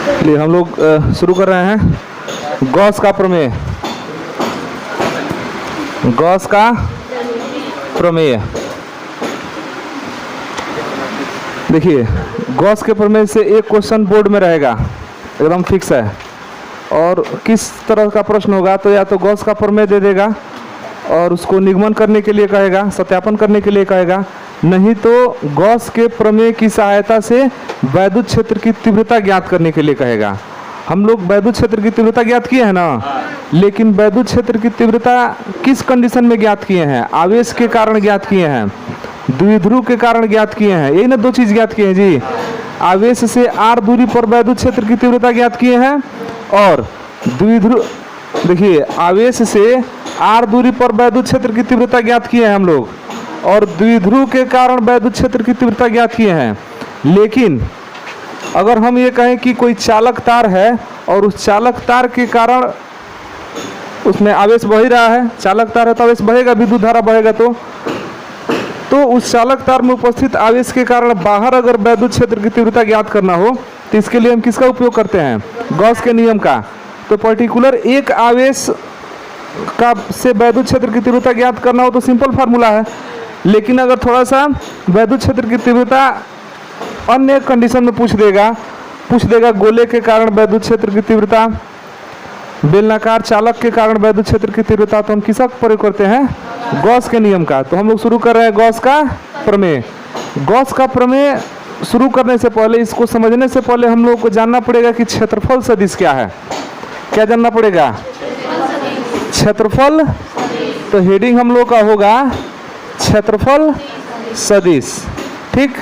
चलिए हम लोग शुरू कर रहे हैं गॉस का प्रमेय। गॉस का प्रमेय। देखिए गॉस के प्रमेय से एक क्वेश्चन बोर्ड में रहेगा, एकदम फिक्स है। और किस तरह का प्रश्न होगा तो या तो गॉस का प्रमेय दे देगा और उसको निगमन करने के लिए कहेगा, सत्यापन करने के लिए कहेगा, नहीं तो गॉस के प्रमेय की सहायता से वैद्युत क्षेत्र की तीव्रता ज्ञात करने के लिए कहेगा। हम लोग वैद्युत क्षेत्र की तीव्रता ज्ञात किए हैं ना, लेकिन वैद्युत क्षेत्र की तीव्रता किस कंडीशन में ज्ञात किए हैं? आवेश के कारण ज्ञात किए हैं, द्विध्रुव के कारण ज्ञात किए हैं, यही ना दो चीज ज्ञात किए हैं जी। आवेश से r दूरी पर वैद्युत क्षेत्र की तीव्रता ज्ञात किए हैं और द्विध्रुव, देखिए आवेश से r दूरी पर वैद्युत क्षेत्र की तीव्रता ज्ञात किए हैं हम लोग, और द्विध्रुव के कारण वैद्युत क्षेत्र की तीव्रता ज्ञात किए हैं। लेकिन अगर हम ये कहें कि कोई चालक तार है और उस चालक तार के कारण उसमें आवेश बह ही रहा है, चालक तार है तो आवेश बहेगा, विद्युत धारा बहेगा, तो उस चालक तार में उपस्थित आवेश के कारण बाहर अगर वैद्युत क्षेत्र की तीव्रता ज्ञात करना हो तो इसके लिए हम किसका उपयोग करते हैं? गॉस के नियम का। तो पर्टिकुलर एक आवेश का से वैद्युत क्षेत्र की तीव्रता ज्ञात करना हो तो सिंपल फार्मूला है। लेकिन अगर थोड़ा सा वैद्युत क्षेत्र की तीव्रता अन्य कंडीशन में पूछ देगा गोले के कारण वैद्युत क्षेत्र की तीव्रता, बेलनाकार चालक के कारण वैद्युत क्षेत्र की तीव्रता, तो हम किसका प्रयोग करते हैं? गॉस के नियम का। तो हम लोग शुरू कर रहे हैं गॉस का प्रमेय। गॉस का प्रमेय शुरू करने से पहले, इसको समझने से पहले हम लोग को जानना पड़ेगा कि क्षेत्रफल सदिश क्या है। क्या जानना पड़ेगा? क्षेत्रफल। तो हेडिंग हम लोग का होगा क्षेत्रफल सदिश। ठीक,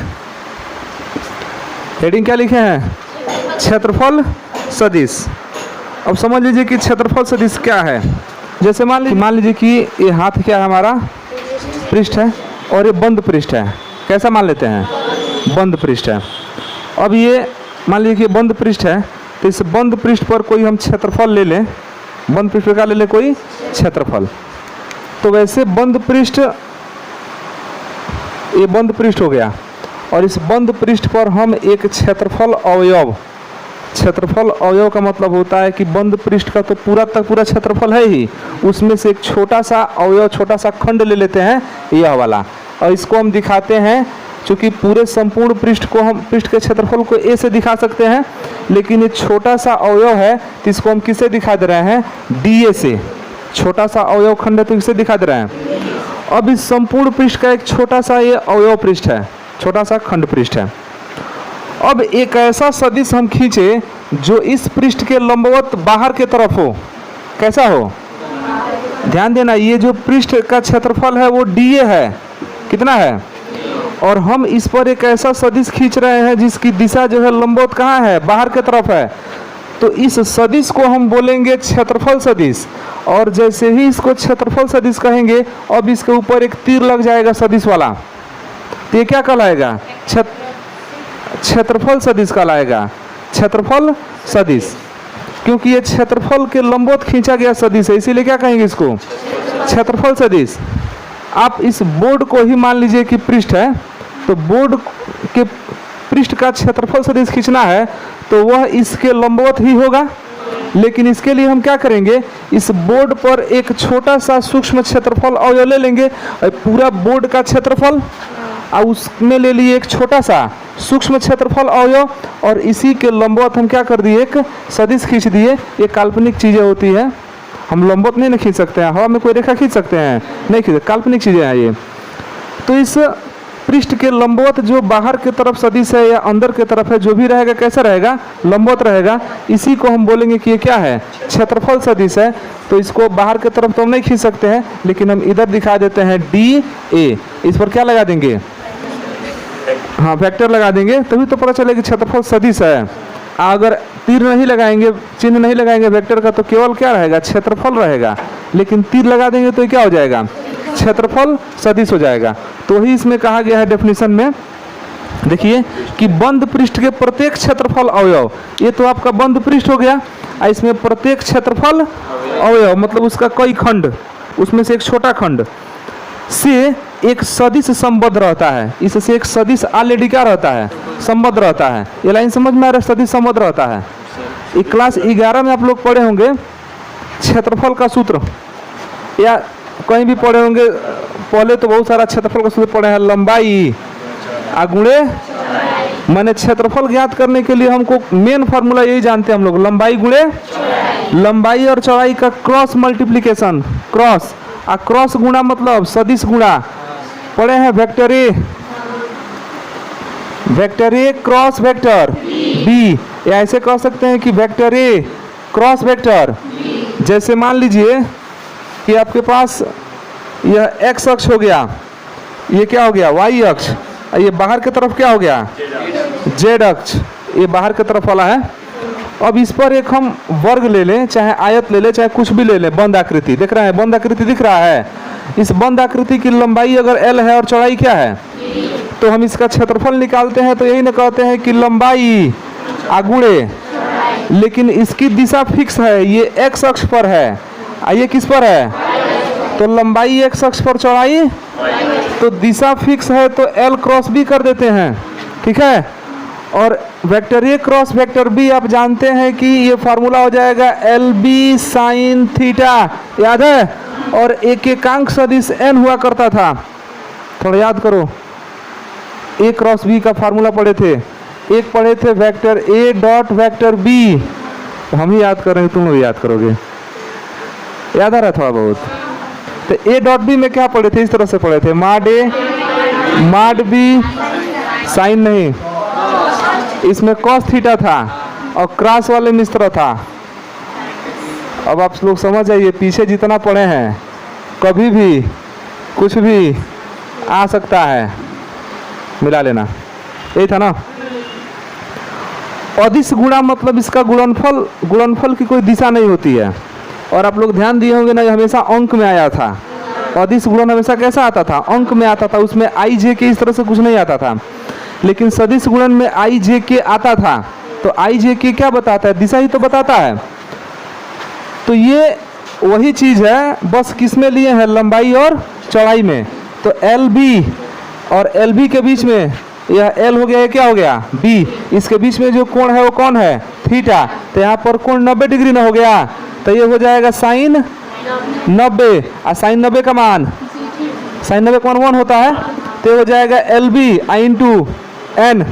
हेडिंग क्या लिखे हैं? क्षेत्रफल सदिश। अब समझ लीजिए कि क्षेत्रफल सदिश क्या है। जैसे मान लीजिए कि ये हाथ क्या है हमारा? पृष्ठ है, और ये बंद पृष्ठ है। कैसा मान लेते हैं? बंद पृष्ठ है। अब ये मान लीजिए कि बंद पृष्ठ है, तो इस बंद पृष्ठ पर कोई हम क्षेत्रफल ले लें। बंद पृष्ठ पर क्या ले लें? कोई क्षेत्रफल। तो वैसे बंद पृष्ठ, ये बंद पृष्ठ हो गया, और इस बंद पृष्ठ पर हम एक क्षेत्रफल अवयव, क्षेत्रफल अवयव का मतलब होता है कि बंद पृष्ठ का तो पूरा तक पूरा क्षेत्रफल है ही, उसमें से एक छोटा सा अवयव, छोटा सा खंड ले लेते हैं, यह वाला, और इसको हम दिखाते हैं। चूंकि पूरे संपूर्ण पृष्ठ को हम, पृष्ठ के क्षेत्रफल को ए से दिखा सकते हैं, लेकिन ये छोटा सा अवयव है तो इसको हम किससे दिखा दे रहे हैं? डी से। छोटा सा अवयव खंड है तो किससे दिखा दे रहे हैं? अब इस संपूर्ण पृष्ठ का एक छोटा सा ये अवयव पृष्ठ है, छोटा सा खंड पृष्ठ है। अब एक ऐसा सदिश हम खींचे जो इस पृष्ठ के लंबवत बाहर के तरफ हो। कैसा हो? ध्यान देना, ये जो पृष्ठ का क्षेत्रफल है वो डीए है। कितना है? और हम इस पर एक ऐसा सदिश खींच रहे हैं जिसकी दिशा जो है लंबवत कहाँ है? बाहर के तरफ है। तो इस सदिश को हम बोलेंगे क्षेत्रफल सदिश। और जैसे ही इसको क्षेत्रफल सदिश कहेंगे, अब इसके ऊपर एक तीर लग जाएगा सदिश वाला, तो ये क्या कहलाएगा? क्षेत्रफल सदिश कहलाएगा। क्षेत्रफल सदिश, क्योंकि ये क्षेत्रफल के लंबवत खींचा गया सदिश है, इसीलिए क्या कहेंगे इसको? क्षेत्रफल सदिश। आप इस बोर्ड को ही मान लीजिए कि पृष्ठ है, तो बोर्ड के पृष्ठ का क्षेत्रफल सदिश खींचना है तो वह इसके लंबवत ही होगा। लेकिन इसके लिए हम क्या करेंगे? इस बोर्ड पर एक छोटा सा सूक्ष्म क्षेत्रफल अवयव ले लेंगे, और पूरा बोर्ड का क्षेत्रफल और उसमें ले लिए एक छोटा सा सूक्ष्म क्षेत्रफल अवयव, और इसी के लंबवत हम क्या कर दिए? एक सदिश खींच दिए। ये काल्पनिक चीज़ें होती हैं, हम लंबवत नहीं खींच सकते हैं। हवा में कोई रेखा खींच सकते हैं? नहीं खींच, काल्पनिक चीज़ें हैं ये। तो इस पृष्ठ के लंबवत जो बाहर की तरफ सदिश है या अंदर की तरफ है, जो भी रहेगा कैसा रहेगा? लंबवत रहेगा। इसी को हम बोलेंगे कि ये क्या है? क्षेत्रफल सदिश है। तो इसको बाहर की तरफ तो हम नहीं खींच सकते हैं, लेकिन हम इधर दिखा देते हैं डी ए। इस पर क्या लगा देंगे? हाँ, वेक्टर लगा देंगे, तभी तो पता चलेगा कि क्षेत्रफल सदिश है। अगर तीर नहीं लगाएंगे, चिन्ह नहीं लगाएंगे वेक्टर का, तो केवल क्या रहेगा? क्षेत्रफल रहेगा। लेकिन तीर लगा देंगे तो क्या हो जाएगा? क्षेत्रफल सदिश हो जाएगा। तो ही इसमें कहा गया है डेफिनेशन में, देखिए कि बंद पृष्ठ के प्रत्येक क्षेत्रफल अवयव, ये तो आपका बंद पृष्ठ हो गया, इसमें प्रत्येक क्षेत्रफल अवयव मतलब उसका कई खंड, उसमें से एक छोटा खंड से एक सदिश संबद्ध रहता है। इससे एक सदिश ऑलरेडी क्या रहता है? संबद्ध रहता है। ये लाइन समझ में आ रहा है? सदिश संबद्ध रहता है। ये क्लास 11 में आप लोग पढ़े होंगे क्षेत्रफल का सूत्र, या कहीं भी पढ़े होंगे। पहले तो बहुत सारा क्षेत्रफल का सूत्र पढ़े हैं, लंबाई गुणे, माने क्षेत्रफल ज्ञात करने के लिए हमको मेन फार्मूला यही जानते हैं हम लोग, लंबाई गुणे लंबाई और चौड़ाई का क्रॉस मल्टीप्लिकेशन, क्रॉस क्रॉस गुणा मतलब सदिश गुणा। पढ़े हैं vector A cross vector B, या ऐसे कह सकते हैं कि वेक्टर ए क्रॉस वेक्टर। जैसे मान लीजिए कि आपके पास यह एक्स अक्ष हो गया, ये क्या हो गया वाई अक्ष, ये बाहर की तरफ क्या हो गया जेड अक्ष, ये बाहर की तरफ वाला है। अब इस पर एक हम वर्ग ले लें, चाहे आयत ले लें, चाहे कुछ भी ले लें, बंद आकृति दिख रहा है, बंद आकृति दिख रहा है। इस बंद आकृति की लंबाई अगर एल है और चौड़ाई क्या है, तो हम इसका क्षेत्रफल निकालते हैं तो यही ना कहते हैं कि लंबाई गुणे, लेकिन इसकी दिशा फिक्स है, ये एक्स अक्ष पर है, ये किस पर है, तो लंबाई एक्स अक्ष पर, चौड़ाई, तो दिशा फिक्स है तो एल क्रॉस बी कर देते हैं, ठीक है। और vector A cross vector B आप जानते हैं कि ये फार्मूला हो जाएगा एल बी साइन थीटा, याद है। और एक एकांक सदिश एन हुआ करता था, थोड़ा याद करो, ए क्रॉस बी का फार्मूला पढ़े थे, एक पढ़े थे vector A dot vector B, हम ही याद करेंगे, तुम लोग याद करोगे, याद आ रहा थोड़ा बहुत। तो ए डॉट बी में क्या पढ़े थे, इस तरह से पढ़े थे, माड ए माड बी साइन नहीं, इसमें कॉस थीटा था और क्रॉस वाले में इस तरह था। अब आप लोग समझ जाइए, पीछे जितना पढ़े हैं कभी भी कुछ भी आ सकता है, मिला लेना, यही था ना। अदिश गुणा मतलब इसका गुणनफल, गुणनफल की कोई दिशा नहीं होती है। और आप लोग ध्यान दिए होंगे ना, हमेशा अंक में आया था, अदिश गुणन हमेशा कैसा आता था, अंक में आता था, उसमें आई जे के इस तरह से कुछ नहीं आता था। लेकिन सदिश गुणन में आई जे के आता था, तो आई जे के क्या बताता है, दिशा ही तो बताता है। तो ये वही चीज है, बस किसमें लिए हैं, लंबाई और चौड़ाई में। तो एल बी और एल बी के बीच में यह एल हो गया, ये क्या हो गया बी, इसके बीच में जो कोण है वो कौन है, थीटा। तो यहाँ पर कोण 90 डिग्री ना हो गया, तो ये हो जाएगा साइन 90, और साइन 90 का मान, साइन 90 का मान 1 होता है, तो ये हो जाएगा L B I into N.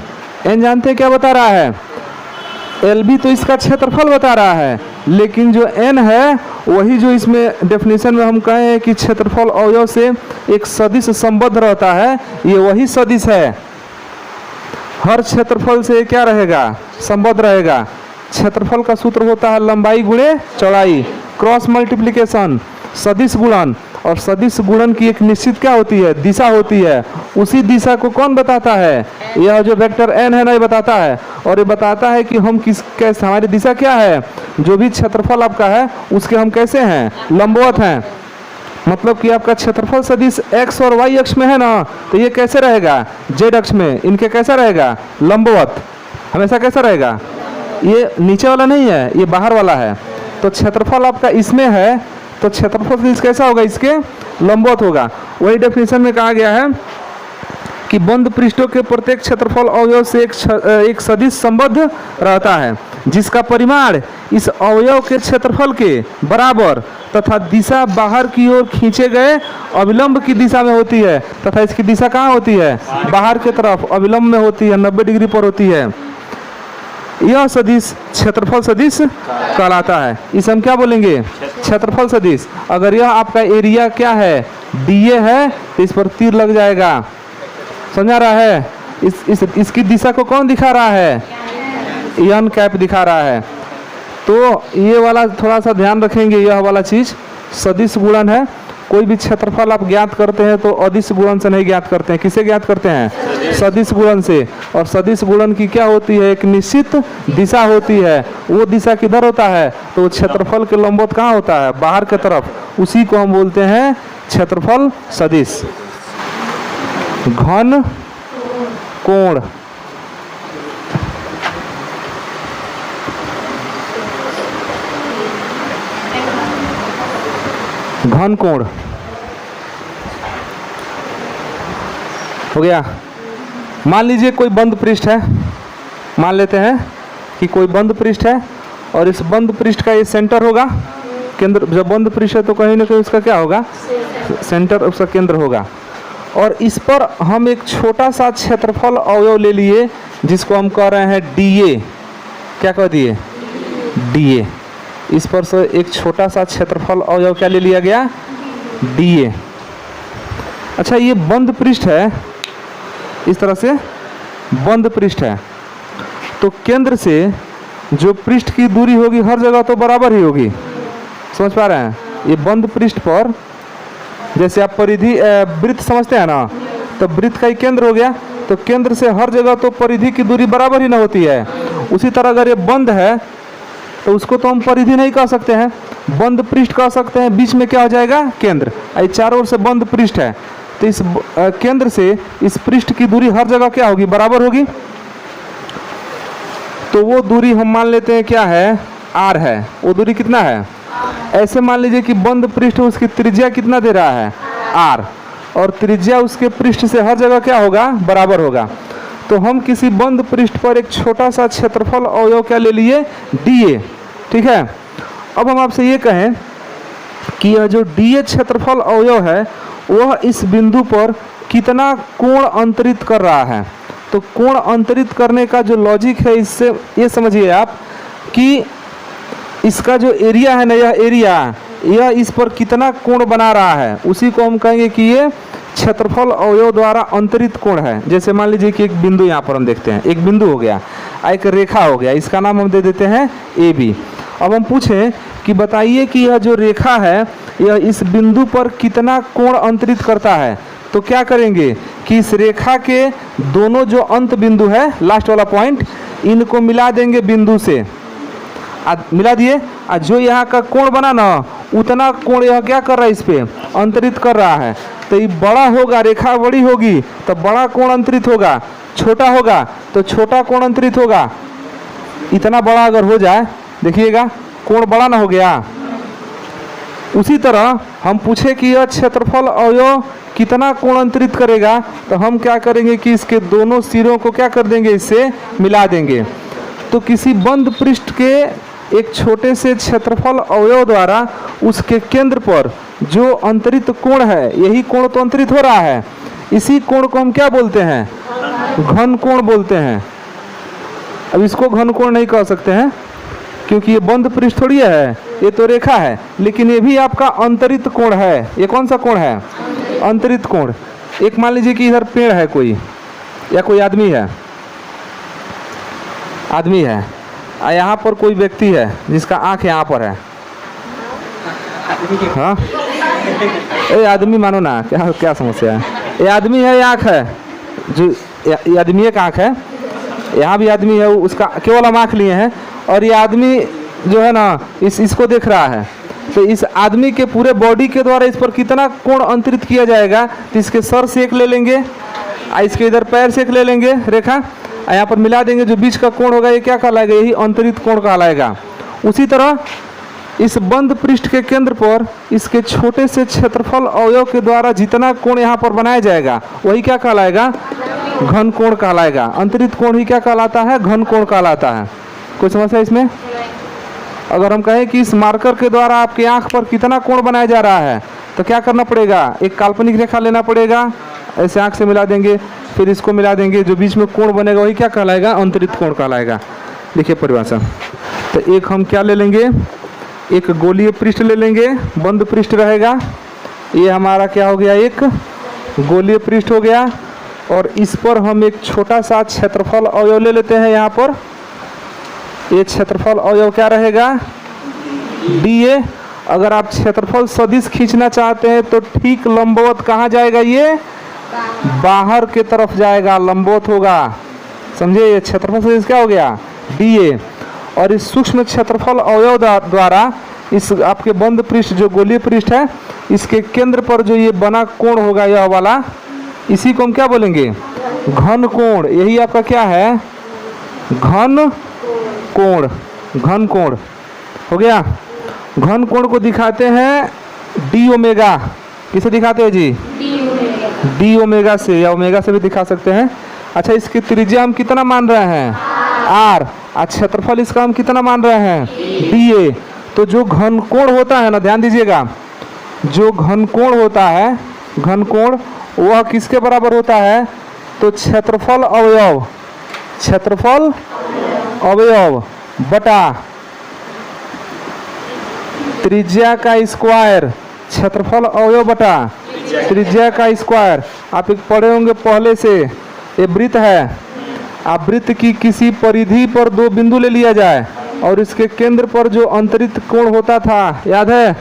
N जानते हैं क्या बता रहा है, एल बी तो इसका क्षेत्रफल बता रहा है, लेकिन जो एन है वही जो इसमें डेफिनेशन में हम कहे हैं कि क्षेत्रफल अवयव से एक सदिश संबद्ध रहता है, ये वही सदिश है। हर क्षेत्रफल से क्या रहेगा, संबद्ध रहेगा। क्षेत्रफल का सूत्र होता है लंबाई गुणे चौड़ाई, क्रॉस मल्टीप्लिकेशन, सदिश गुणन। और सदिश गुणन की एक निश्चित क्या होती है, दिशा होती है। उसी दिशा को कौन बताता है, यह जो वेक्टर एन है ना, ये बताता है। और ये बताता है कि हम किस कैसे, हमारी दिशा क्या है, जो भी क्षेत्रफल आपका है उसके हम कैसे हैं, लंबवत हैं। मतलब कि आपका क्षेत्रफल सदिश एक्स और वाई अक्ष में है ना, तो ये कैसे रहेगा, जेड अक्ष में, इनके कैसा रहेगा, लंबवत, हमेशा कैसा रहेगा, ये नीचे वाला नहीं है, ये बाहर वाला है। तो क्षेत्रफल आपका इसमें है, तो क्षेत्रफल सदिश कैसा होगा, इसके लंबवत होगा। वही डेफिनेशन में कहा गया है कि बंद पृष्ठों के प्रत्येक क्षेत्रफल अवयव से एक सदिश संबद्ध रहता है, जिसका परिमाण इस अवयव के क्षेत्रफल के बराबर तथा दिशा बाहर की ओर खींचे गए अविलंब की दिशा में होती है। तथा इसकी दिशा कहाँ होती है, बाहर की तरफ, अविलंब में होती है, 90 डिग्री पर होती है। यह सदिश क्षेत्रफल सदिश कहलाता है। इसे हम क्या बोलेंगे, क्षेत्रफल सदिश। अगर यह आपका एरिया क्या है, डीए है, तो इस पर तीर लग जाएगा, समझा रहा है। इसकी दिशा को कौन दिखा रहा है, एन कैप दिखा रहा है। तो ये वाला थोड़ा सा ध्यान रखेंगे, यह वाला चीज सदिश गुणन है। कोई भी क्षेत्रफल आप ज्ञात करते हैं तो अदिश गुणन से नहीं ज्ञात करते हैं, किसे ज्ञात करते हैं, सदिश गुणन से। और सदिश गुणन की क्या होती है, एक निश्चित दिशा होती है। वो दिशा किधर होता है, तो क्षेत्रफल के लंबवत कहाँ होता है, बाहर की तरफ। उसी को हम बोलते हैं क्षेत्रफल सदिश। घन कोण, घन कोण हो गया। मान लीजिए कोई बंद पृष्ठ है, मान लेते हैं कि कोई बंद पृष्ठ है और इस बंद पृष्ठ का ये सेंटर होगा, केंद्र। जब बंद पृष्ठ है तो कहीं ना कहीं उसका क्या होगा, सेंटर उसका केंद्र होगा। और इस पर हम एक छोटा सा क्षेत्रफल अवयव ले लिए जिसको हम कह रहे हैं डीए। क्या कह दिए, डीए। इस पर से एक छोटा सा क्षेत्रफल अवयव क्या ले लिया गया, डीए। अच्छा, ये बंद पृष्ठ है, इस तरह से बंद पृष्ठ है, तो केंद्र से जो पृष्ठ की दूरी होगी हर जगह तो बराबर ही होगी। समझ पा रहे हैं? ये बंद पृष्ठ पर जैसे आप परिधि वृत्त समझते हैं ना, तो वृत्त का ही केंद्र हो गया, तो केंद्र से हर जगह तो परिधि की दूरी बराबर ही ना होती है। उसी तरह अगर ये बंद है तो उसको तो हम परिधि नहीं कह सकते हैं, बंद पृष्ठ कह सकते हैं। बीच में क्या हो जाएगा, केंद्र। ये चारों ओर से बंद पृष्ठ है, तो इस केंद्र से इस पृष्ठ की दूरी हर जगह क्या होगी, बराबर होगी। तो वो दूरी हम मान लेते हैं क्या है, आर है। वो दूरी कितना है, ऐसे मान लीजिए कि बंद पृष्ठ उसकी त्रिज्या कितना दे रहा है, आर, और त्रिज्या उसके पृष्ठ से हर जगह क्या होगा, बराबर होगा। तो हम किसी बंद पृष्ठ पर एक छोटा सा क्षेत्रफल अवयव क्या ले लिए, डीए। ठीक है। अब हम आपसे ये कहें कि यह जो डीए क्षेत्रफल अवयव है वह इस बिंदु पर कितना कोण अंतरित कर रहा है। तो कोण अंतरित करने का जो लॉजिक है, इससे ये समझिए आप कि इसका जो एरिया है ना, यह एरिया, यह इस पर कितना कोण बना रहा है, उसी को हम कहेंगे कि ये क्षेत्रफल अवयव द्वारा अंतरित कोण है। जैसे मान लीजिए कि एक बिंदु यहाँ पर हम देखते हैं, एक बिंदु हो गया, एक रेखा हो गया, इसका नाम हम दे देते हैं ए बी। अब हम पूछें कि बताइए कि यह जो रेखा है यह इस बिंदु पर कितना कोण अंतरित करता है। तो क्या करेंगे कि इस रेखा के दोनों जो अंत बिंदु है, लास्ट वाला पॉइंट, इनको मिला देंगे बिंदु से, मिला दिए, और जो यहाँ का कोण बना ना, उतना कोण यह क्या कर रहा है, इस पे अंतरित कर रहा है। तो ये बड़ा होगा, रेखा बड़ी होगी तो बड़ा कोण अंतरित होगा, छोटा होगा तो छोटा कोण अंतरित होगा। इतना बड़ा अगर हो जाए, देखिएगा कोण बड़ा ना हो गया। उसी तरह हम पूछे कि यह क्षेत्रफल अवयव कितना कोण अंतरित करेगा, तो हम क्या करेंगे कि इसके दोनों सिरों को क्या कर देंगे, इससे मिला देंगे। तो किसी बंद पृष्ठ के एक छोटे से क्षेत्रफल अवयव द्वारा उसके केंद्र पर जो अंतरित कोण है, यही कोण तो अंतरित हो रहा है, इसी कोण को हम क्या बोलते हैं, घन कोण बोलते हैं। अब इसको घन कोण नहीं कह सकते हैं क्योंकि ये बंद पृष्ठ थोड़ी है, ये तो रेखा है, लेकिन ये भी आपका अंतरित कोण है। ये कौन सा कोण है, अंतरित कोण। एक मान लीजिए कि इधर पेड़ है कोई, या कोई आदमी है, आदमी है, और यहाँ पर कोई व्यक्ति है जिसका आँख यहाँ पर है। हाँ, ये आदमी मानो ना, क्या क्या समस्या है। ये आदमी है, ये आँख है, जो ये आदमी का आँख है, यहाँ भी आदमी है, उसका केवल हम आँख लिए हैं, और ये आदमी जो है ना, इसको देख रहा है। तो इस आदमी के पूरे बॉडी के द्वारा इस पर कितना कोण अंतरित किया जाएगा, तो इसके सर से एक ले लेंगे, इसके इधर पैर से एक ले लेंगे रेखा, यहाँ पर मिला देंगे, जो बीच का कोण होगा ये क्या कहलाएगा, यही अंतरित कोण कहलाएगा। उसी तरह इस बंद पृष्ठ के केंद्र पर इसके छोटे से क्षेत्रफल अवयव के द्वारा जितना कोण यहाँ पर बनाया जाएगा वही क्या कहलाएगा, घन कोण कहलाएगा। अंतरित कोण ही क्या कहलाता है, घन कोण कहलाता है। कोई समस्या इसमें? अगर हम कहें कि इस मार्कर के द्वारा आपके आंख पर कितना कोण बनाया जा रहा है, तो क्या करना पड़ेगा, एक काल्पनिक रेखा लेना पड़ेगा, ऐसे आंख से मिला देंगे, फिर इसको मिला देंगे, जो बीच में कोण बनेगा वही क्या कहलाएगा, अंतरित कोण कहलाएगा। देखिए परिभाषा, तो एक हम क्या ले लेंगे, एक गोलीय पृष्ठ ले लेंगे, बंद पृष्ठ रहेगा, ये हमारा क्या हो गया, एक गोलीय पृष्ठ हो गया। और इस पर हम एक छोटा सा क्षेत्रफल अवयव ले लेते हैं। यहाँ पर ये क्षेत्रफल अवयव क्या रहेगा, डीए। अगर आप क्षेत्रफल सदिश खींचना चाहते हैं तो ठीक लंबवत कहाँ जाएगा, ये बाहर के तरफ जाएगा, लंबवत होगा। समझे, ये क्षेत्रफल सदिश क्या हो गया, डीए। और इस सूक्ष्म क्षेत्रफल अवयव द्वारा इस आपके बंद पृष्ठ जो गोलीय पृष्ठ है, इसके केंद्र पर जो ये बना कोण होगा, यह वाला, इसी को हम क्या बोलेंगे, घन कोण। यही आपका क्या है, घन कोण। घन कोण हो गया। घन कोण को दिखाते हैं डी ओमेगा। किसे दिखाते हैं जी, डी ओमेगा से, या ओमेगा से भी दिखा सकते हैं। अच्छा, इसकी त्रिज्या हम कितना मान रहे हैं, आर। और क्षेत्रफल इसका हम कितना मान रहे हैं, dA। तो जो घनकोण होता है ना, ध्यान दीजिएगा, जो घनकोण होता है, घनकोण वह किसके बराबर होता है, तो क्षेत्रफल अवयव, क्षेत्रफल अवयव बटा त्रिज्या का स्क्वायर, क्षेत्रफल अवयव बटा त्रिज्या का स्क्वायर। आप एक पढ़े होंगे पहले से, ये वृत्त है, आप वृत्त की किसी परिधि पर दो बिंदु ले लिया जाए और इसके केंद्र पर जो अंतरित कोण होता था, याद है,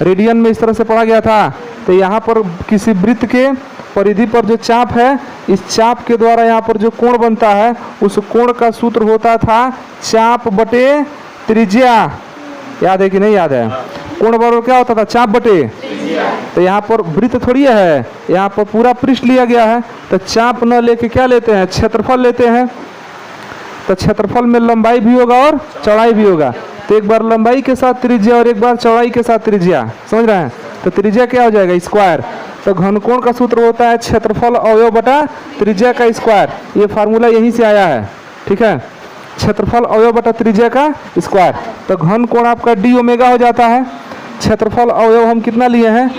रेडियन में इस तरह से पढ़ा गया था। तो यहाँ पर किसी वृत्त के परिधि पर जो चाप है, इस चाप के द्वारा यहाँ पर जो कोण बनता है, उस कोण का सूत्र होता था चाप बटे त्रिज्या। याद है कि नहीं याद है? कोण बराबर क्या होता था, चाप बटे। तो यहाँ पर वृत्त थोड़ी है, यहाँ पर पूरा पृष्ठ लिया गया है, तो चाप न लेके क्या लेते हैं, क्षेत्रफल लेते हैं। तो क्षेत्रफल में लंबाई भी होगा और चौड़ाई भी होगा। तो एक बार लंबाई के साथ त्रिज्या और एक बार चौड़ाई के साथ त्रिज्या, समझ रहे हैं? तो त्रिज्या क्या हो जाएगा, स्क्वायर। तो घनकोण का सूत्र होता है क्षेत्रफल अवयव बटा त्रिज्या का स्क्वायर। ये फार्मूला यहीं से आया है, ठीक है, क्षेत्रफल अवयव बटा त्रिज्या का स्क्वायर। तो घनकोण आपका डी ओमेगा हो जाता है। क्षेत्रफल अवयव हम कितना लिए हैं,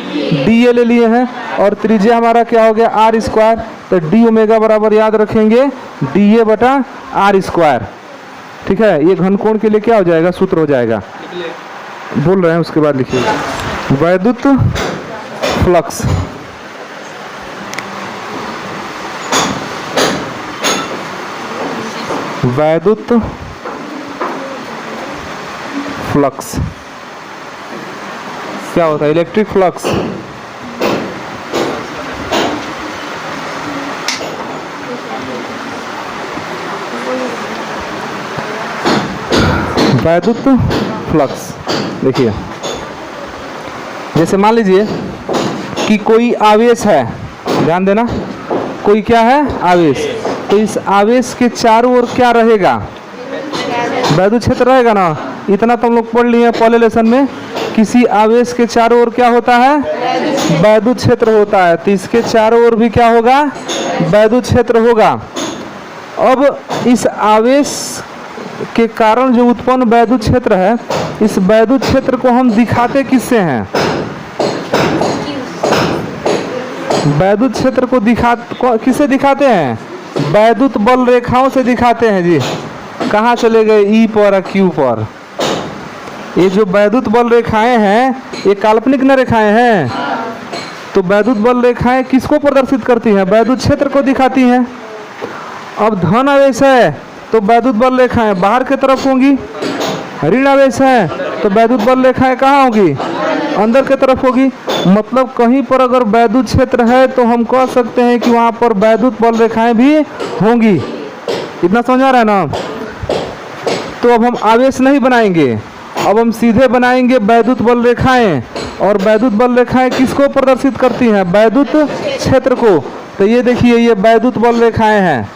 dA ले लिए हैं, और त्रिज्या हमारा क्या हो गया, आर स्क्वायर। तो डी ओमेगा बराबर याद रखेंगे dA बटा आर स्क्वायर, ठीक है। ये घनकोण के लिए क्या हो जाएगा, सूत्र हो जाएगा, बोल रहे हैं, उसके बाद लिखिए वैद्युत फ्लक्स। वैद्युत फ्लक्स क्या होता है, इलेक्ट्रिक फ्लक्स। वैद्युत फ्लक्स देखिए, जैसे मान लीजिए कि कोई आवेश है, ध्यान देना, कोई क्या है, आवेश। तो इस आवेश के चारों ओर क्या रहेगा, वैद्युत क्षेत्र रहेगा ना। इतना तो हम लोग पढ़ लिए पहले लेसन में, किसी आवेश के चारों ओर क्या होता है, वैद्युत क्षेत्र होता है। तो इसके चारों ओर भी क्या होगा, वैद्युत क्षेत्र होगा। अब इस आवेश के कारण जो उत्पन्न वैद्युत क्षेत्र है, इस वैद्युत क्षेत्र को हम दिखाते किससे हैं, वैद्युत क्षेत्र को किससे दिखाते हैं, वैद्युत बल रेखाओं से दिखाते हैं जी। कहाँ चले गए, ई पर और क्यू पर। ये जो वैद्युत बल रेखाएं हैं, ये काल्पनिक न रेखाएं हैं। तो वैद्युत बल रेखाएं किसको प्रदर्शित करती हैं, वैद्युत क्षेत्र को दिखाती हैं। अब धन आवेश है तो वैद्युत बल रेखाएं बाहर की तरफ होंगी, ऋण आवेश है तो वैद्युत बल रेखाएं कहाँ होगी, अंदर की तरफ होगी। मतलब कहीं पर अगर वैद्युत क्षेत्र है तो हम कह सकते हैं कि वहाँ पर वैद्युत बल रेखाएं भी होंगी। इतना समझ आ रहा है ना। तो अब हम आवेश नहीं बनाएंगे, अब हम सीधे बनाएंगे वैद्युत बल रेखाएं। और वैद्युत बल रेखाएं किसको प्रदर्शित करती हैं, वैद्युत क्षेत्र को। तो ये देखिए, ये वैद्युत बल रेखाएं हैं,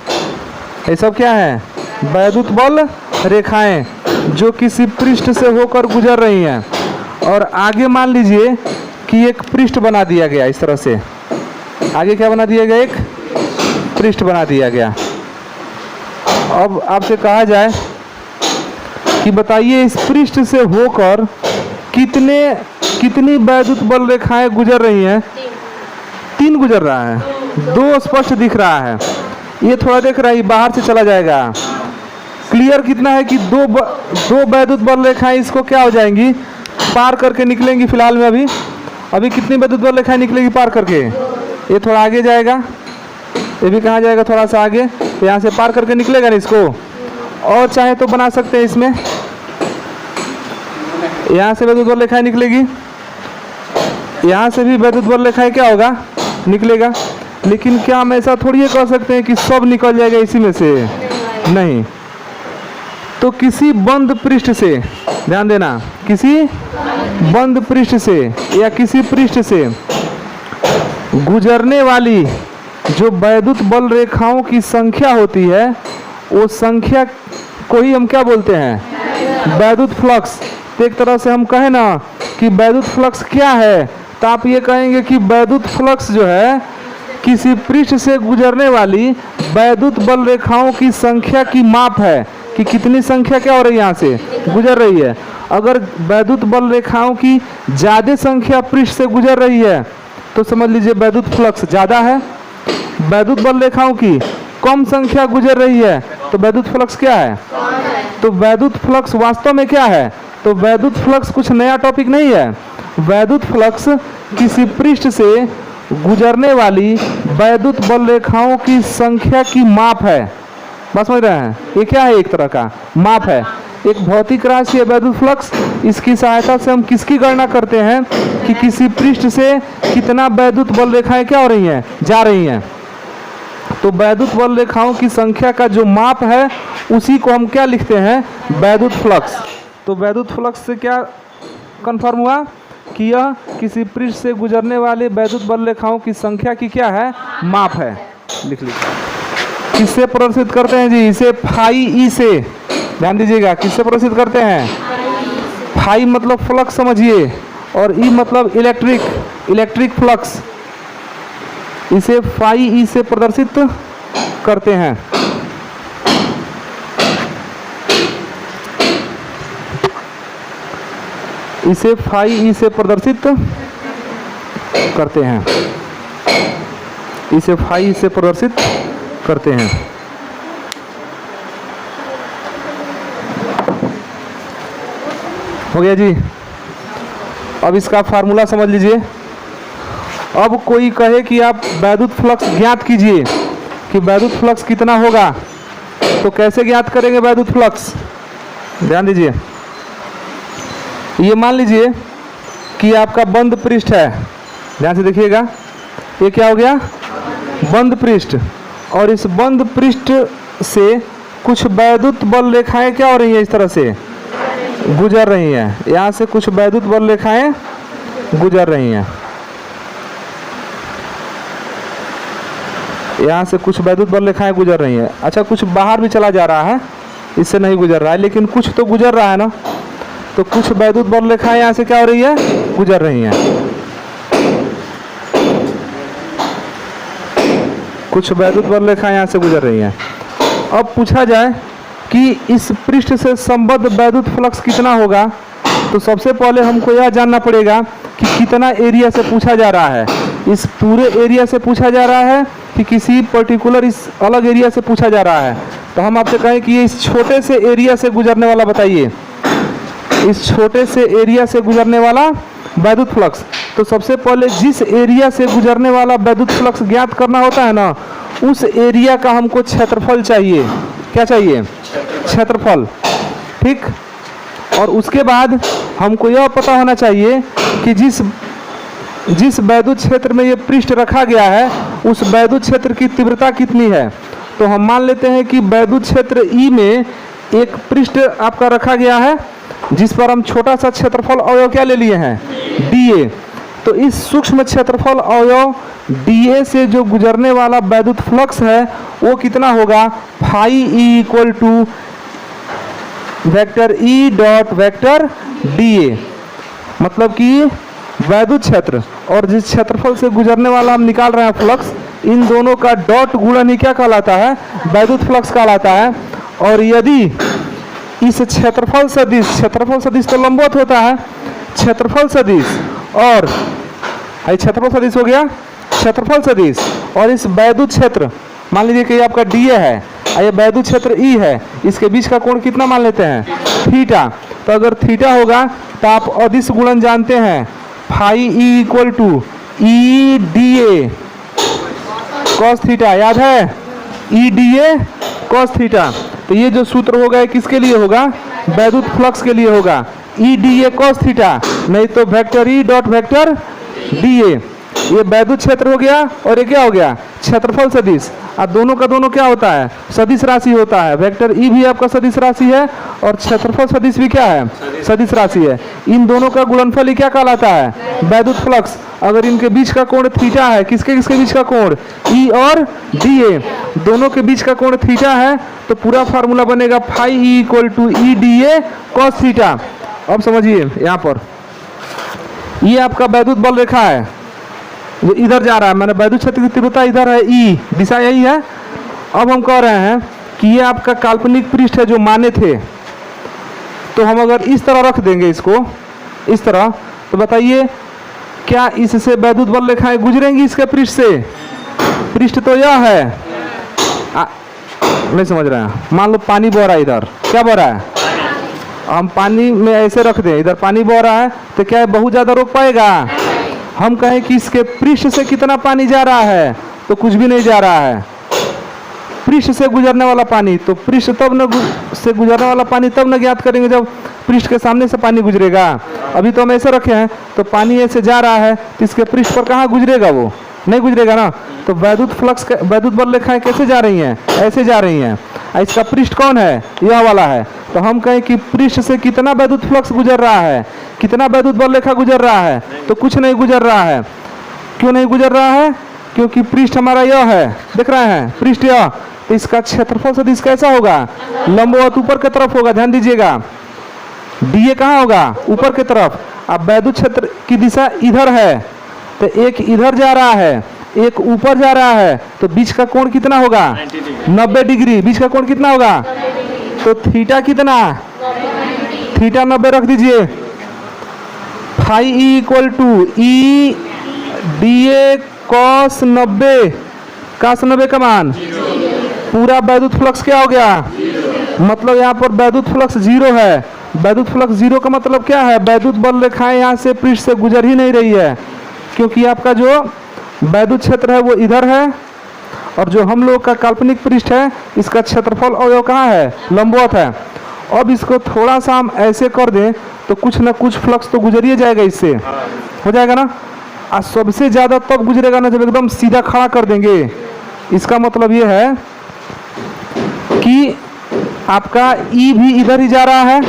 ये सब क्या है, वैद्युत बल रेखाएं जो किसी पृष्ठ से होकर गुजर रही हैं। और आगे मान लीजिए कि एक पृष्ठ बना दिया गया, इस तरह से आगे क्या बना दिया गया, एक पृष्ठ बना दिया गया। अब आपसे कहा जाए कि बताइए इस पृष्ठ से होकर कितनी वैद्युत बल रेखाएं गुजर रही हैं, 3 गुजर रहा है, 2 स्पष्ट दिख रहा है, ये थोड़ा देख रहा है, बाहर से चला जाएगा। क्लियर कितना है कि दो वैद्युत बल रेखाएं इसको क्या हो जाएंगी, पार करके निकलेंगी। फिलहाल में अभी कितनी वैद्युत बल रेखाएं निकलेगी पार करके, ये थोड़ा आगे जाएगा, ये भी कहाँ जाएगा, थोड़ा सा आगे, तो यहाँ से पार करके निकलेगा ना इसको। और चाहे तो बना सकते हैं इसमें, यहाँ से वैद्युत बल रेखाएं निकलेगी, यहाँ से भी वैद्युत बल रेखाएं क्या होगा, निकलेगा। लेकिन क्या हम ऐसा थोड़ी ये कह सकते हैं कि सब निकल जाएगा इसी में से, नहीं। तो किसी बंद पृष्ठ से, ध्यान देना, किसी बंद पृष्ठ से या किसी पृष्ठ से गुजरने वाली जो वैद्युत बल रेखाओं की संख्या होती है, वो संख्या को ही हम क्या बोलते हैं, वैद्युत फ्लक्स। तो एक तरह से हम कहें ना कि वैद्युत फ्लक्स क्या है, तो आप ये कहेंगे कि वैद्युत फ्लक्स जो है किसी पृष्ठ से गुजरने वाली वैद्युत बल रेखाओं की संख्या की माप है। कि कितनी संख्या क्या हो रही है यहाँ से गुजर रही है। अगर वैद्युत बल रेखाओं की ज़्यादा संख्या पृष्ठ से गुजर रही है तो समझ लीजिए वैद्युत फ्लक्स ज़्यादा है। वैद्युत बल रेखाओं की कम संख्या गुजर रही है तो वैद्युत फ्लक्स क्या है? तो वैद्युत फ्लक्स वास्तव में क्या है? तो वैद्युत फ्लक्स कुछ नया टॉपिक नहीं है। वैद्युत फ्लक्स किसी पृष्ठ से गुजरने वाली वैद्युत बल रेखाओं की संख्या की माप है। बस समझ रहे हैं? ये क्या है? एक तरह का माप है, एक भौतिक राशि है वैद्युत फ्लक्स। इसकी सहायता से हम किसकी गणना करते हैं कि किसी पृष्ठ से कितना वैद्युत बल रेखाएं क्या हो रही हैं? जा रही हैं। तो वैद्युत बल रेखाओं की संख्या का जो माप है उसी को हम क्या लिखते हैं? वैद्युत फ्लक्स। तो वैद्युत फ्लक्स से क्या कंफर्म हुआ कि यह किसी पृष्ठ से गुजरने वाले वैद्युत बल रेखाओं की संख्या की क्या है? माप है। लिख लीजिए। किससे प्रदर्शित करते हैं जी? इसे फाई ई से, ध्यान दीजिएगा, किससे प्रदर्शित करते हैं? फाई मतलब फ्लक्स समझिए, और ई मतलब इलेक्ट्रिक फ्लक्स। इसे फाई ई से प्रदर्शित करते हैं। इसे फाई ई से प्रदर्शित करते हैं। इसे फाई ई से प्रदर्शित करते हैं। हो गया जी। अब इसका फार्मूला समझ लीजिए। अब कोई कहे कि आप वैद्युत फ्लक्स ज्ञात कीजिए कि वैद्युत फ्लक्स कितना होगा, तो कैसे ज्ञात करेंगे वैद्युत फ्लक्स? ध्यान दीजिए। ये मान लीजिए कि आपका बंद पृष्ठ है, ध्यान से देखिएगा। ये क्या हो गया? बंद पृष्ठ। और इस बंद पृष्ठ से कुछ वैद्युत बल रेखाएं क्या हो रही हैं? इस तरह से गुजर रही हैं। यहाँ से कुछ वैद्युत बल रेखाएं गुजर रही हैं। यहाँ से कुछ वैद्युत बल रेखाएं गुजर रही हैं। अच्छा, कुछ बाहर भी चला जा रहा है, इससे नहीं गुजर रहा है, लेकिन कुछ तो गुजर रहा है ना। तो कुछ वैद्युत बल रेखाएं यहाँ से क्या हो रही है? गुजर रही हैं। कुछ वैद्युत बल रेखाएं यहाँ से गुजर रही हैं। अब पूछा जाए कि इस पृष्ठ से संबद्ध वैद्युत फ्लक्स कितना होगा, तो सबसे पहले हमको यह जानना पड़ेगा कि कितना एरिया से पूछा जा रहा है। इस पूरे एरिया से पूछा जा रहा है कि किसी पर्टिकुलर इस अलग एरिया से पूछा जा रहा है। तो हम आपसे कहें कि ये इस छोटे से एरिया से गुजरने वाला बताइए, इस छोटे से एरिया से गुजरने वाला वैद्युत फ्लक्स। तो सबसे पहले जिस एरिया से गुजरने वाला वैद्युत फ्लक्स ज्ञात करना होता है ना, उस एरिया का हमको क्षेत्रफल चाहिए। क्या चाहिए? क्षेत्रफल। ठीक। और उसके बाद हमको यह पता होना चाहिए कि जिस वैद्युत क्षेत्र में ये पृष्ठ रखा गया है उस वैद्युत क्षेत्र की तीव्रता कितनी है। तो हम मान लेते हैं कि वैद्युत क्षेत्र ई में एक पृष्ठ आपका रखा गया है जिस पर हम छोटा सा क्षेत्रफल अवयव क्या ले लिए हैं? डीए। तो इस सूक्ष्म क्षेत्रफल अवयव डीए से जो गुजरने वाला वैद्युत फ्लक्स है वो कितना होगा? Phi E equal to vector E dot vector dA. मतलब कि वैद्युत क्षेत्र और जिस क्षेत्रफल से गुजरने वाला हम निकाल रहे हैं फ्लक्स, इन दोनों का डॉट गुणन ही क्या कहलाता है? वैद्युत फ्लक्स कहलाता है। और यदि इस क्षेत्रफल सदिश तो लंबवत होता है, क्षेत्रफल सदिश और क्षेत्रफल सदिश हो गया, क्षेत्रफल सदिश और इस वैद्युत क्षेत्र, मान लीजिए कि ये आपका डीए है और ये वैद्युत क्षेत्र ई है, इसके बीच का कोण कितना मान लेते हैं? थीटा। तो अगर थीटा होगा तो आप अदिश गुणन जानते हैं, phi E equal to E D A cos theta, याद है? E D A cos theta. तो ये जो सूत्र होगा ये किसके लिए होगा? वैद्युत फ्लक्स के लिए होगा, ई डी ए कॉस थीटा, नहीं तो vector E dot vector D A. ये वैद्युत क्षेत्र हो गया और ये क्या हो गया? क्षेत्रफल सदिश। अब दोनों का दोनों क्या होता है? सदिश राशि होता है। वेक्टर ई भी आपका सदिश राशि है और क्षेत्रफल सदिश भी क्या है? सदिश राशि है। इन दोनों का गुणनफल ही क्या कहलाता है? वैद्युत फ्लक्स। अगर इनके बीच का कोण थीटा है, किसके किसके बीच का कोण? ई और डी ए, दोनों के बीच का कोण थीटा है, तो पूरा फार्मूला बनेगा phi E equal to E D A cos theta. अब समझिए, यहाँ पर ये आपका वैद्युत बल रेखा है जो इधर जा रहा है, मैंने वैद्युत क्षेत्र की तीव्रता इधर है, ई दिशा यही है। अब हम कह रहे हैं कि ये आपका काल्पनिक पृष्ठ है जो माने थे, तो हम अगर इस तरह रख देंगे इसको इस तरह, तो बताइए क्या इससे वैद्युत बल रेखाएं गुजरेंगी इसके पृष्ठ से? पृष्ठ तो यह है। नहीं समझ रहे हैं? मान लो पानी बह रहा है, इधर क्या बह रहा है? हम पानी में ऐसे रख दें, इधर पानी बह रहा है, तो क्या बहुत ज़्यादा रोक पाएगा? हम कहें कि इसके पृष्ठ से कितना पानी जा रहा है, तो कुछ भी नहीं जा रहा है। पृष्ठ से गुजरने वाला पानी, तो पृष्ठ तब न से गुजरने वाला पानी तब न ज्ञात करेंगे जब पृष्ठ के सामने से पानी गुजरेगा। अभी तो हम ऐसे रखे हैं, तो पानी ऐसे जा रहा है, तो इसके पृष्ठ पर कहाँ गुजरेगा? वो नहीं गुजरेगा ना। तो वैद्युत फ्लक्स वैद्युत बल रेखाएं कैसे जा रही हैं? ऐसे जा रही हैं। इसका पृष्ठ कौन है? यह वाला है। तो हम कहें कि पृष्ठ से कितना वैद्युत फ्लक्स गुजर रहा है, कितना वैद्युत बल रेखा गुजर रहा है? तो कुछ नहीं गुजर रहा है। क्यों नहीं गुजर रहा है? क्योंकि पृष्ठ हमारा यह है, देख रहे हैं पृष्ठ यह, तो इसका क्षेत्रफल सदिश कैसा होगा? लंबवत ऊपर की तरफ होगा। ध्यान दीजिएगा, डीए कहाँ होगा? ऊपर की तरफ। अब वैद्युत क्षेत्र की दिशा इधर है, तो एक इधर जा रहा है, एक ऊपर जा रहा है, तो बीच का कोण कितना होगा? 90 डिग्री। बीच का कोण कितना होगा? तो थीटा कितना? थीटा 90 रख दीजिए। Phi E equal to E D A cos 90, cos 90 का मान पूरा वैद्युत फ्लक्स क्या हो गया? मतलब यहाँ पर वैद्युत फ्लक्स 0 है। वैद्युत फ्लक्स 0 का मतलब क्या है? वैद्युत बल रेखाएं यहाँ से पृष्ठ से गुजर ही नहीं रही है, क्योंकि आपका जो वैद्युत क्षेत्र है वो इधर है, और जो हम लोग का काल्पनिक पृष्ठ है इसका क्षेत्रफल अवयव कहाँ है? लंबवत है। अब इसको थोड़ा सा हम ऐसे कर दें तो कुछ ना कुछ फ्लक्स तो गुजर ही जाएगा, इससे हो जाएगा ना। और सबसे ज़्यादा तब गुजरेगा ना जब एकदम सीधा खड़ा कर देंगे। इसका मतलब ये है कि आपका ई भी इधर ही जा रहा है,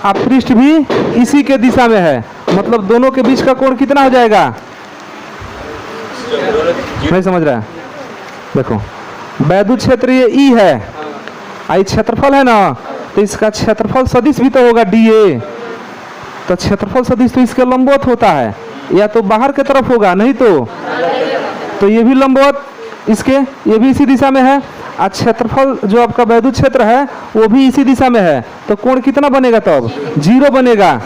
आप पृष्ठ भी इसी के दिशा में है, मतलब दोनों के बीच का कोण कितना हो जाएगा? नहीं समझ रहा है? देखो वैद्युत क्षेत्र ये ई है, आई क्षेत्रफल है ना, तो इसका क्षेत्रफल सदिश भी तो होगा डीए। तो क्षेत्रफल सदिश तो इसके लंबवत होता है, या तो बाहर की तरफ होगा, नहीं तो ये भी लंबवत इसके, ये भी इसी दिशा में है। और क्षेत्रफल जो आपका वैद्युत क्षेत्र है वो भी इसी दिशा में है, तो कोण कितना बनेगा? तब 0 बनेगा।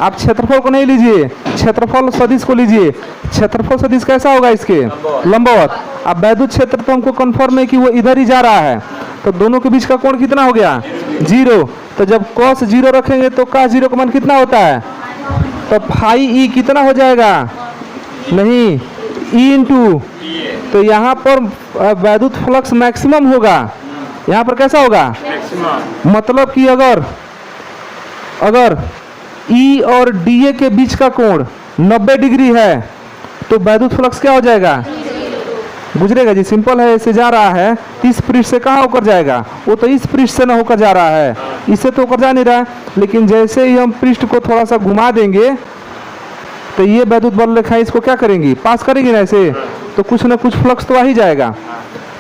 आप क्षेत्रफल को नहीं लीजिए, क्षेत्रफल सदिश को लीजिए। क्षेत्रफल सदिश कैसा होगा? इसके लंबवत। अब वैद्युत क्षेत्र तो हमको कंफर्म है कि वो इधर ही जा रहा है, तो दोनों के बीच का कोण कितना हो गया? 0। तो जब cos 0 रखेंगे तो cos 0 का मान कितना होता है? तो फाई ई कितना हो जाएगा? नहीं, ई इंटू, तो यहाँ पर वैद्युत फ्लक्स मैक्सिमम होगा। यहाँ पर कैसा होगा? मतलब कि अगर ई और डी ए के बीच का कोण 90 डिग्री है, तो वैद्युत फ्लक्स क्या हो जाएगा? गुजरेगा जी। सिंपल है, ऐसे जा रहा है, इस पृष्ठ से कहाँ होकर जाएगा? वो तो इस पृष्ठ से ना होकर जा रहा है, इससे तो होकर जा नहीं रहा है। लेकिन जैसे ही हम पृष्ठ को थोड़ा सा घुमा देंगे, तो ये वैद्युत बल रेखा इसको क्या करेंगी? पास करेंगी ना ऐसे, तो कुछ ना कुछ फ्लक्स तो आ ही जाएगा।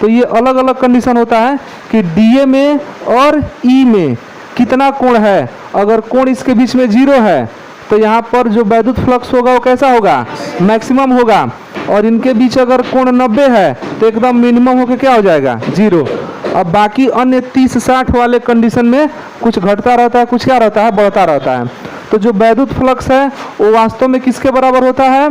तो ये अलग अलग कंडीशन होता है कि डीए में और ई में कितना कोण है। अगर कोण इसके बीच में 0 है, तो यहाँ पर जो वैद्युत फ्लक्स होगा वो कैसा होगा? मैक्सिमम होगा। और इनके बीच अगर कोण 90 है, तो एकदम मिनिमम होकर क्या हो जाएगा? 0। अब बाकी अन्य 30-60 वाले कंडीशन में कुछ घटता रहता है, कुछ क्या रहता है? बढ़ता रहता है। तो जो वैद्युत फ्लक्स है वो वास्तव में किसके बराबर होता है?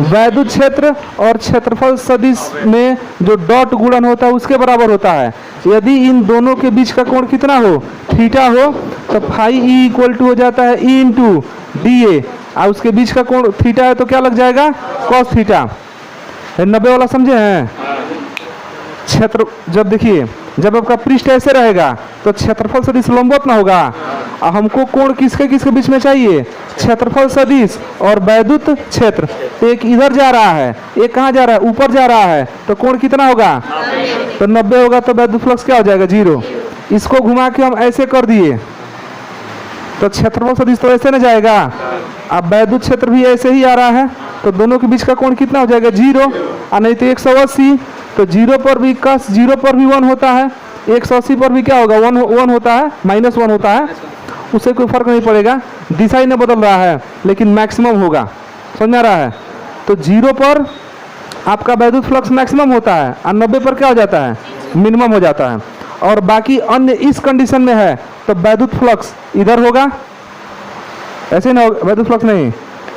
वैद्युत क्षेत्र और क्षेत्रफल सदिश में जो डॉट गुणन होता है उसके बराबर होता है। यदि इन दोनों के बीच का कोण कितना हो? थीटा हो, तो फाई ई इक्वल टू हो जाता है ई इंटू डी ए, और उसके बीच का कोण थीटा है तो क्या लग जाएगा? Cos theta. 90 वाला समझे हैं? क्षेत्र जब देखिए, जब आपका पृष्ठ ऐसे रहेगा तो क्षेत्रफल सदिश लंबवत ना होगा, और हमको कोण किसके किसके बीच में चाहिए? क्षेत्रफल सदिश और वैद्युत क्षेत्र। एक इधर जा रहा है, एक कहाँ जा रहा है? ऊपर जा रहा है, तो कोण कितना होगा? तो 90 होगा, तो वैद्युत फ्लक्स क्या हो जाएगा? 0। इसको घुमा के हम ऐसे कर दिए तो क्षेत्रफल सदिश तो ऐसे न जाएगा, अब वैद्युत क्षेत्र भी ऐसे ही आ रहा है, तो दोनों के बीच का कोण कितना हो जाएगा? 0, और नहीं तो 180। तो 0 पर भी cos 0 पर भी 1 होता है, 180 पर भी क्या होगा? 1 होता है, -1 होता है। उससे कोई फर्क नहीं पड़ेगा, दिशा ही नहीं बदल रहा है, लेकिन मैक्सिमम होगा। समझ आ रहा है? तो 0 पर आपका वैद्युत फ्लक्स मैक्सिमम होता है, और 90 पर क्या हो जाता है? मिनिमम हो जाता है। और बाकी अन्य इस कंडीशन में है, तो वैद्युत फ्लक्स इधर होगा, ऐसे ना होगा, वैद्युत फ्लक्स नहीं,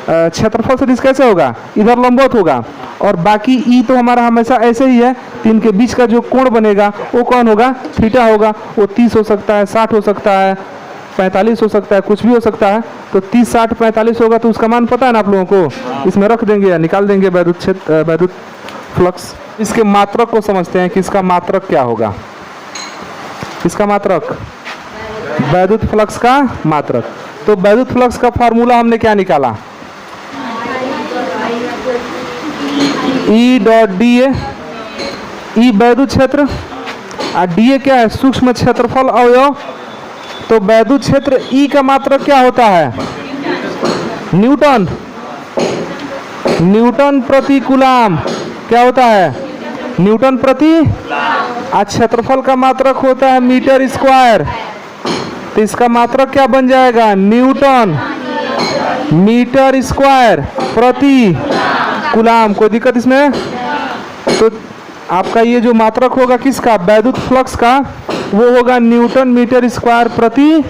क्षेत्रफल सदिश कैसे होगा, इधर लंबवत होगा, और बाकी ई तो हमारा हमेशा ऐसे ही है, तो इनके बीच का जो कोण बनेगा वो कौन होगा, थीटा होगा। वो 30 हो सकता है, 60 हो सकता है, 45 हो सकता है, कुछ भी हो सकता है। तो 30, 60, 45 होगा, तो उसका मान पता है ना आप लोगों को, इसमें रख देंगे या निकाल देंगे वैद्युत क्षेत्र, वैद्युत फ्लक्स। इसके मात्रक को समझते हैं कि इसका मात्रक क्या होगा। इसका मात्रक, वैद्युत फ्लक्स का मात्रक। तो वैद्युत फ्लक्स का फार्मूला हमने क्या निकाला, E डॉट डी ए, ई वैद्युत क्षेत्र और डी ए क्या है, सूक्ष्म क्षेत्रफल अवयव। तो वैद्युत क्षेत्र ई का मात्रक क्या होता है, न्यूटन, न्यूटन प्रति कूलाम। क्या होता है, न्यूटन प्रति, और क्षेत्रफल का मात्रक होता है मीटर स्क्वायर। तो इसका मात्रक क्या बन जाएगा, न्यूटन मीटर स्क्वायर प्रति कूलाम। कोई दिक्कत इसमें? तो आपका ये जो मात्रक होगा किसका, वैद्युत फ्लक्स का, वो होगा न्यूटन मीटर स्क्वायर प्रति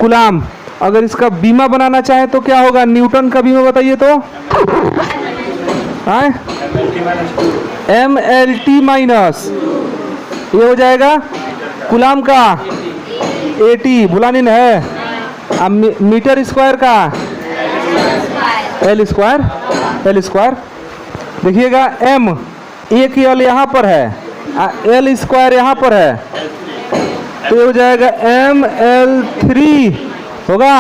कूलाम। अगर इसका बीमा बनाना चाहे तो क्या होगा, न्यूटन का बीमा बताइए तो, MLT माइनस ये हो जाएगा कूलाम का AT, भुला नहीं है, अब मीटर स्क्वायर का L स्क्वायर। देखिएगा M, एक L यहाँ पर है, L स्क्वायर यहाँ पर है, तो ये हो जाएगा ML3 होगा।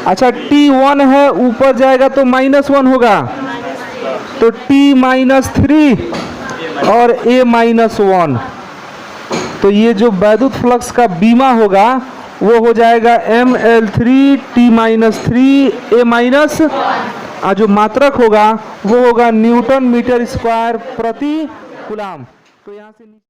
अच्छा T1 है, ऊपर जाएगा तो -1 होगा, तो T-3 और A-1। तो ये जो वैद्युत फ्लक्स का बीमा होगा वो हो जाएगा ML3 T-3 A-, और जो मात्रक होगा वो होगा न्यूटन मीटर स्क्वायर प्रति कूलाम। तो यहाँ से